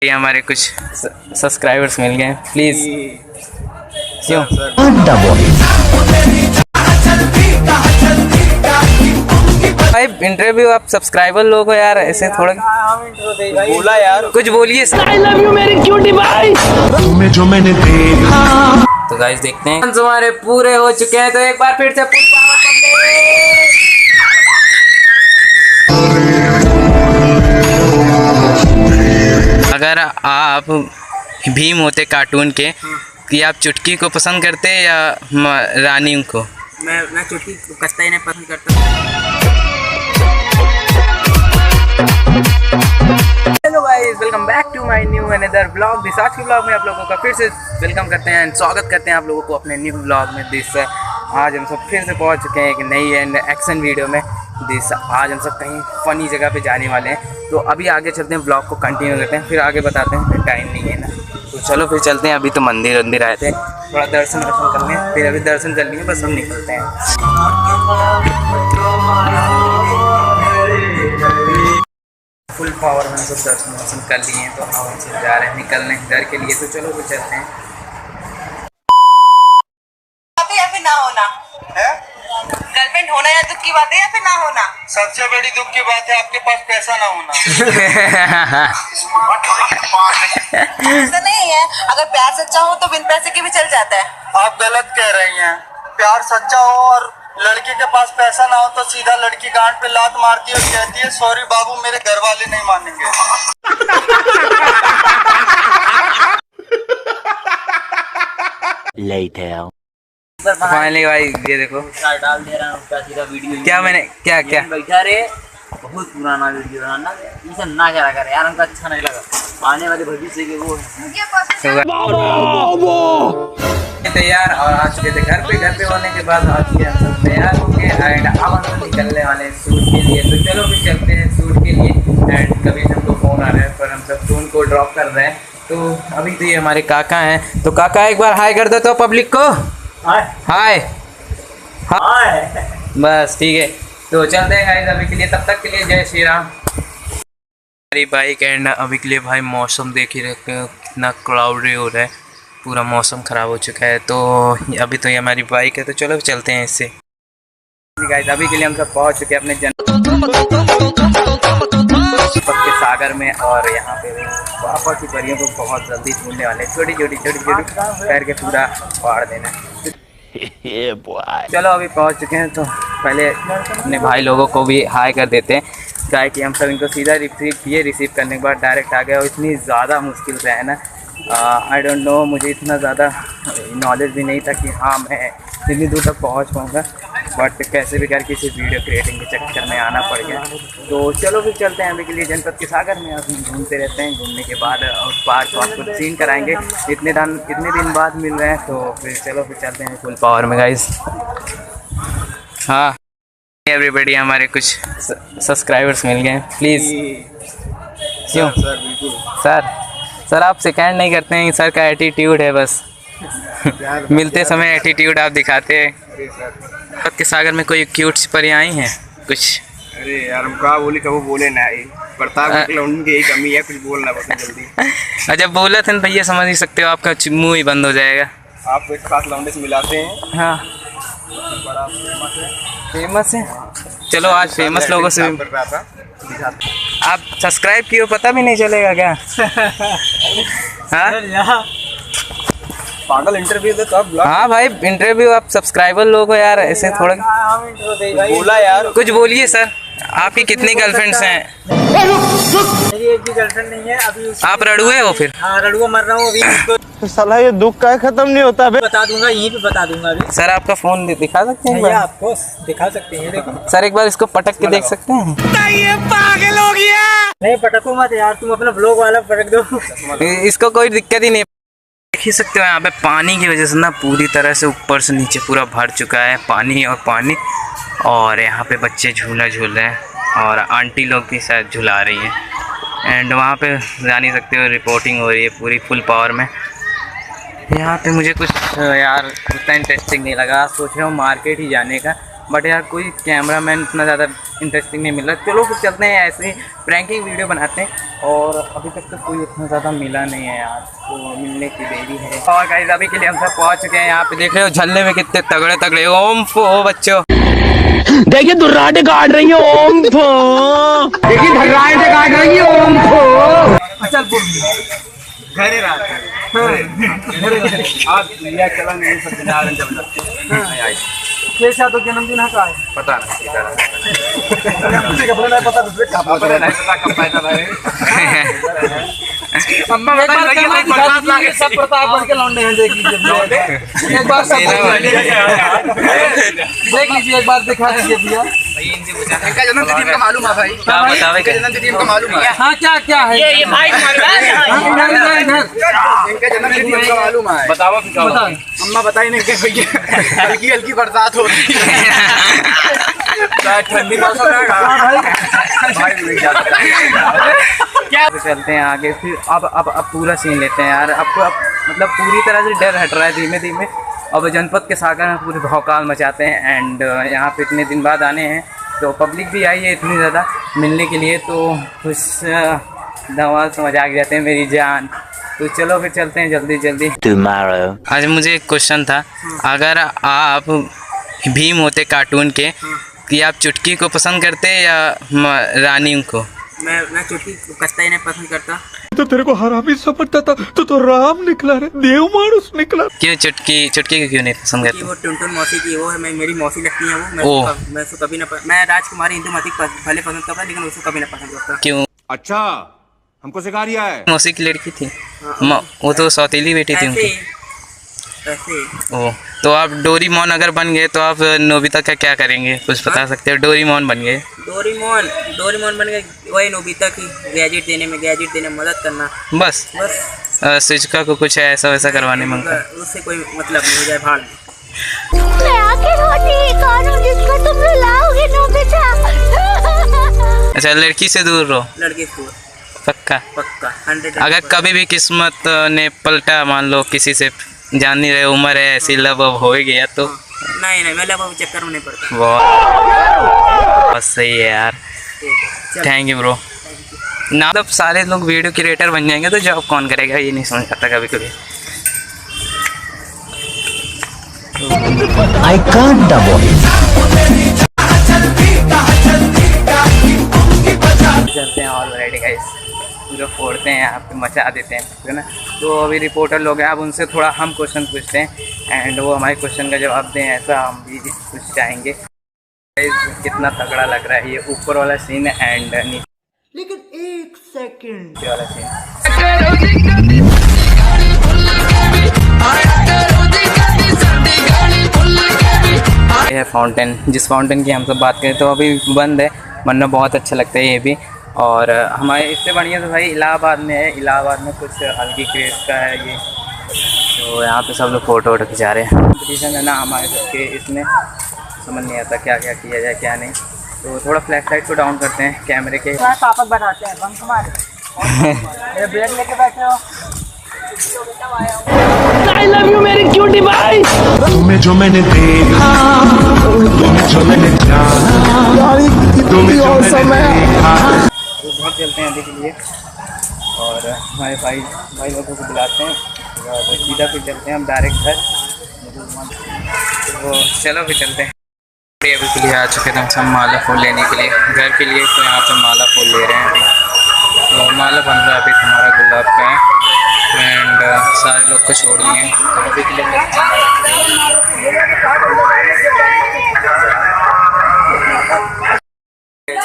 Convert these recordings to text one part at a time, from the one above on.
ये हमारे कुछ सब्सक्राइबर्स मिल गए, प्लीज। क्यों भाई इंटरव्यू आप सब्सक्राइबर लोगो यार, ऐसे थोड़ा बोला यार, कुछ बोलिए। I love you मेरी क्यूटी भाई। तुम्हें जो मैंने देखा। तो गाइस देखते हैं हमारे पूरे हो चुके हैं, तो एक बार फिर से फुल पावर पब्लिक। अगर आप भीम होते कार्टून के, कि आप चुटकी को पसंद करते या रानी को? मैं चुटकी कत्ता ही नहीं पसंद करता। Hello guys, welcome back to my new another blog. This आज के ब्लॉग में आप लोगों का फिर से वेलकम करते हैं, स्वागत करते हैं आप लोगों को अपने न्यू ब्लॉग में। दिस आज हम सब फिर से पहुंच चुके हैं एक नई एंड एक्शन वीडियो में। दिस आज हम सब कहीं फ़नी जगह पे जाने वाले हैं, तो अभी आगे चलते हैं, ब्लॉग को कंटिन्यू करते हैं, फिर आगे बताते हैं, फिर टाइम नहीं है ना, तो चलो फिर चलते हैं। अभी तो मंदिर आए थे, थोड़ा दर्शन करने हैं, फिर अभी दर्शन कर लिए, बस हम निकलते हैं। फुल पावर में सब दर्शन कर लिए हैं, तो हम से जा रहे हैं निकलने घर के लिए, तो चलो फिर चलते हैं। या फिर ना होना है, गर्लफ्रेंड होना या दुख की बात है या फिर ना होना? सबसे बड़ी दुख की बात है आपके पास पैसा ना होना। ऐसा नहीं है, अगर प्यार सच्चा हो तो बिन पैसे के भी चल जाता है। आप गलत कह रही हैं। प्यार सच्चा हो और लड़के के पास पैसा ना हो तो सीधा लड़की गांड पे लात मारती है और कहती है सॉरी बाबू, मेरे घर वाले नहीं मानेंगे। फाइनली भाई ये देखो डाल दे रहा हूँ सीधा वीडियो। क्या मैंने क्या बैठा रे, बहुत पुराना वीडियो बनाना, ये सब ना करा कर यार, हमको अच्छा नहीं लगा। आने वाले भविष्य के वो तैयार और आ चुके थे घर पे होने के बाद आ चुके हम सब तैयार हो गए एंड अब हम सब निकलने वाले हैं शूट के लिए, तो चलो भी चलते हैं शूट के लिए। एंड कभी हमको फ़ोन आ रहा है पर हम सब फ़ोन को ड्रॉप कर रहे हैं, तो अभी तो ये हमारे काका हैं, तो काका एक बार हाय कर दो तो पब्लिक को। हाय बस ठीक है, तो चलते हैं गाइस अभी के लिए, तब तक के लिए जय श्री राम। हमारी बाइक एंड अभी के लिए भाई मौसम देख ही रहे हो कितना क्लाउडी हो रहा है, पूरा मौसम ख़राब हो चुका है, तो अभी तो ये हमारी बाइक है, तो चलो चलते हैं इससे। गाइस अभी के लिए हम सब पहुंच चुके हैं अपने के सागर में, और यहाँ पे पापा की परियों को बहुत जल्दी ढूंढने वाले, छोटी छोटी करके पूरा फाड़ देना। चलो अभी पहुँच चुके हैं, तो पहले अपने भाई लोगों को भी हाई कर देते हैं, क्या है कि हम सब इनको सीधा रिसीव करने के बाद डायरेक्ट आ गए, और इतनी ज़्यादा मुश्किल से है ना, आई डोंट नो, मुझे इतना ज़्यादा नॉलेज भी नहीं था कि हाँ मैं इतनी दूर तक पहुंच पाऊँगा, बट कैसे भी करके इसे वीडियो क्रिएटिंग के चक्कर में आना पड़ गया। तो चलो फिर चलते हैं अभी के लिए जनपद के सागर में, अभी घूमते रहते हैं, घूमने के बाद उस पार्क को आपको सीन कराएंगे, इतने दिन बाद मिल रहे हैं, तो फिर चलो फिर चलते हैं फुल पावर में गाइस। हाँ एवरीबॉडी, हमारे कुछ सब्सक्राइबर्स मिल गए, प्लीज़। क्यों सर? बिल्कुल सर आप सेकेंड नहीं करते हैं, सर का एटीट्यूड है बस। मिलते समय एटीट्यूड आप दिखाते हैं। के सागर में कोई क्यूट सी परियां आई हैं कुछ? अरे यार हम कहा बोले कब बोले ना, प्रताप की यही कमी है, कुछ बोलना बस जल्दी। जब बोला था भैया समझ ही सकते हो, आपका मुंह ही बंद हो जाएगा। आप एक खास लौंडे से मिलाते हैं। हाँ बड़ा फेमस है, चलो आज फेमस लोगों से आप सब्सक्राइब किए, पता भी नहीं चलेगा क्या? हाँ पागल इंटरव्यू दे तो आप। हाँ भाई इंटरव्यू आप सब्सक्राइबर लोग हो यार, ऐसे थोड़ा बोला यार, कुछ बोलिए सर। आपकी कितनी गर्लफ्रेंड्स हैं? मेरी एक भी गर्लफ्रेंड नहीं है अभी। आप रड़ुए हो फिर? हाँ रड़ुआ मर रहा हूँ अभी। तो साला ये दुख का खत्म नहीं होता बे। बता दूंगा, यहीं पे बता दूंगा अभी। सर आपका फोन दिखा सकते हैं? आपको दिखा सकते हैं, देखो सर एक बार इसको पटक के देख सकते हैं? ये पागल हो गया। नहीं पटको मत यार, तुम अपना ब्लॉग वाला पटक दो। इसको कोई दिक्कत ही नहीं। देख ही सकते हो यहाँ पे पानी की वजह से ना पूरी तरह से ऊपर से नीचे पूरा भर चुका है, पानी और पानी, और यहाँ पे बच्चे झूला झूल रहे हैं और आंटी लोग भी शायद झुला रही हैं, एंड वहाँ पे जान ही सकते हो रिपोर्टिंग हो रही है पूरी फुल पावर में। यहाँ पे मुझे कुछ यार उतना इंटरेस्टिंग नहीं लगा, सोच रहा हूँ मार्केट ही जाने का, बट यार कोई कैमरामैन इतना ज़्यादा इंटरेस्टिंग नहीं मिला। चलो फिर चलते हैं, ऐसे ही प्रैंकिंग वीडियो बनाते हैं। और अभी तक तो कोई उतना ज़्यादा मिला नहीं है यार, तो मिलने की देरी है। और गाइस अभी के लिए हम सब पहुँच चुके हैं। यहाँ पे देख रहे हो झल्ले में कितने तगड़े तगड़े ओम फो बच्चों, देखिए दुर्राटे काट रही है ओम फो, देखिए दुर्राटे काट रही है ओम फो। चल घर ही रहा आज लिया चला नहीं सकते। कैसा तो जन्मदिन है का है पता नहीं कपड़े नहीं पता दूसरे का अम्मा सब प्रताप बढ़ के लौंडे हैं। देख लीजिए एक बार देख लीजिए, एक बार दिखा दीजिए भैया। इनका जन्मदिन इनका मालूम है भाई, क्या बतावे क्या जन्मदिन इनका मालूम है। हाँ क्या क्या है ये भाई इनका जन्मदिन इनका मालूम है। बताओ फिर क्या बताओ। अम्मा बताई नहीं क्या भैया, हल्की हल्की बरसात हो रही है, ठंडी मौसम है भाई नहीं जाता क्या। तो चलते हैं आगे फिर। अब पूरा सीन लेते हैं यार। अब मतलब पूरी तरह से डर हट रहा है धीमे धीमे। अब जनपद के सागर में पूरे भौकाल मचाते हैं। एंड यहाँ पे इतने दिन बाद आने हैं तो पब्लिक भी आई है इतनी ज़्यादा मिलने के लिए, तो कुछ धमाल से मजाक जाते हैं मेरी जान। तो चलो फिर चलते हैं जल्दी जल्दी। आज मुझे एक क्वेश्चन था, अगर आप भीम होते कार्टून के, कि आप चुटकी को पसंद करते या रानी को? मैं चुटकी कस्ता ही नहीं पसंद करता। तो तेरे को हरामी समझता था तो राम निकला रे, देव मानुस निकला। क्यों चुटकी को क्यों नहीं पसंद करते? वो टुनटुन मौसी की वो है, मेरी मौसी लगती है वो। मैं उसको कभी ना मैं राजकुमारी इंदुमती भले पसंद करता लेकिन उसको कभी ना पसंद करता। क्यों? अच्छा हमको सिखा रिया है। मौसी की लड़की थी वो तो सौतीली बेटी थी उनकी। ओ तो आप डोरीमोन अगर बन गए तो आप नोबिता का क्या करेंगे, कुछ बता सकते हो? डोरीमोन बन गए, डोरीमोन बन गए, वही नोबिता की गैजेट देने में मदद करना बस। शिजुका को कुछ ऐसा वैसा करवाने में उससे कोई मतलब नहीं हो जाए भाड़ में। मैं आखिर होती कौन हूँ जिसको तुम रुलाओगे नोबिता? अच्छा लड़की से दूर रहो। लड़की से दूर पक्का 100। अगर कभी भी किस्मत ने पलटा, मान लो किसी से जान नहीं रहे, उम्र है ऐसी, लव अब हो गया तो नहीं मैं लव चक्कर में नहीं पड़ता। बस सही है यार। Thank you bro. ना मतलब सारे लोग वीडियो क्रिएटर बन जाएंगे तो जॉब कौन करेगा, ये नहीं समझ आता कभी कभी। आई कांट चलते हैं ऑलरेडी गाइस, पूरा फोड़ते हैं यहाँ पे, मचा देते हैं है ना। तो अभी रिपोर्टर लोग हैं, अब उनसे थोड़ा हम क्वेश्चन पूछते हैं एंड वो हमारे क्वेश्चन का जवाब दें, ऐसा हम भी कुछ चाहेंगे। कितना तगड़ा लग रहा है ये ऊपर वाला सीन एंड नीचे, लेकिन एक सेकंड वाला सीन। ये है फाउंटेन, जिस फाउंटेन की हम सब बात करें तो अभी बंद है, वरना बहुत अच्छा लगता है ये भी। और हमारे इससे बढ़िया तो भाई इलाहाबाद में है, इलाहाबाद में कुछ हल्की क्रेज का है ये, तो यहाँ पे सब लोग फ़ोटो वोटो खिंचा रहे हैं। कॉम्पिटिशन है ना हमारे सबके, इसमें समझ नहीं आता क्या क्या किया जाए क्या नहीं। तो थोड़ा फ्लैश लाइट को डाउन करते हैं कैमरे के। पापक बनाते हैं बंक मारे ब्रेक लेके बैठे हो। आई लव यू मेरी क्यूटी भाई। तुम्हें जो मैंने देखा, तुम्हें जो मैंने जाना, तुम्हें जो मैंने देखा। तो घर चलते हैं अभी के लिए और हमारे भाई लोगों को बुलाते हैं और सीधा फिर चलते हैं हम डायरेक्ट घर। तो चलो फिर चलते हैं। अभी के लिए आ चुके थे हम माला फूल लेने के लिए घर के लिए, तो यहाँ पे माला फूल ले रहे हैं अभी। तो माला बन रहा है अभी हमारा गुलाब का एंड सारे लोग को छोड़ दिए हैं, तो अभी के लिए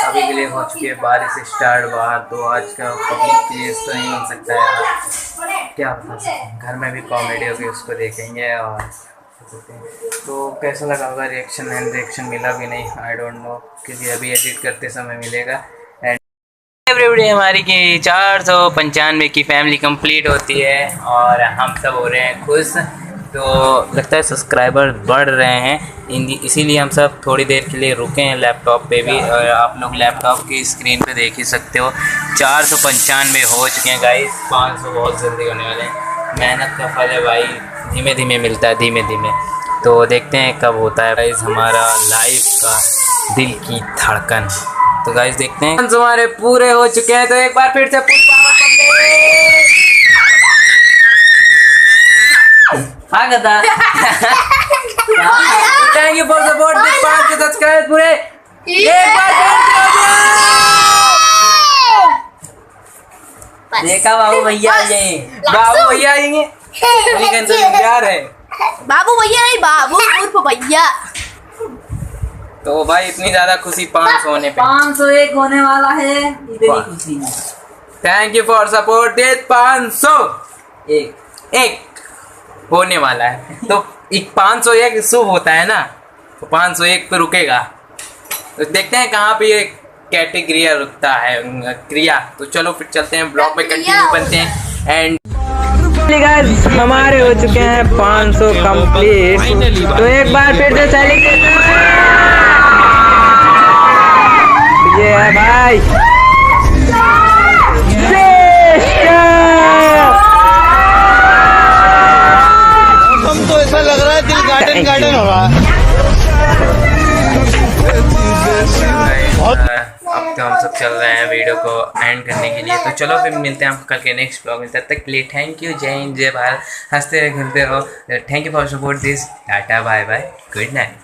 अभी के लिए हो चुकी है बारिश स्टार्ट बाहर। तो आज का पब्लिक प्लेस तो नहीं मिल सकता है यार, क्या बता सकते हैं। घर में भी कॉमेडी होगी उसको देखेंगे। और तो कैसा लगा होगा रिएक्शन, एंड रिएक्शन मिला भी नहीं, आई डोंट नो, क्योंकि अभी एडिट करते समय मिलेगा। एंड एवरीडे हमारी की 495 की फैमिली कंप्लीट होती है और हम सब हो रहे हैं खुश। तो लगता है सब्सक्राइबर बढ़ रहे हैं, इसीलिए हम सब थोड़ी देर के लिए रुके हैं लैपटॉप पे भी। और आप लोग लैपटॉप की स्क्रीन पे देख ही सकते हो 495 हो चुके हैं गाइस, 500 बहुत जल्दी होने वाले हैं। मेहनत का फल है भाई, धीमे धीमे मिलता है, धीमे धीमे। तो देखते हैं कब होता है गाइस हमारा लाइव का दिल की धड़कन। तो गाइस देखते हैं हमारे पूरे हो चुके हैं, तो एक बार फिर से full power thank you for support. 5 subscriber पूरे एक बार देखा बाबू भैया आएंगे, बाबू भैया आएंगे प्यार है बाबू भैया नहीं, बाबू उर्फ भैया। तो भाई इतनी ज्यादा खुशी 500 होने पे 501 होने वाला है, इतनी खुशी। Thank you for support. 500 एक होने वाला है, तो 501 शुभ होता है ना, तो 501 पे रुकेगा। तो देखते हैं कहाँ पे ये कैटेगरी रुकता है क्रिया। तो चलो फिर चलते हैं ब्लॉग में कंटिन्यू बनते हैं। एंड गाइस हमारे हो चुके हैं 500 कंप्लीट। तो एक बार फिर से सेलिब्रेशन ये है भाई हम तो ऐसा लग रहा है दिल गार्डन गार्डन हो रहा है। अब तो हम सब चल रहे हैं वीडियो को एंड करने के लिए। तो चलो फिर मिलते हैं आपको कल के नेक्स्ट ब्लॉग में। तब तक के लिए थैंक यू, जय हिंद, जय भारत, हंसते रहे खेलते रहो। Thank you for support this, tata bye bye, good night.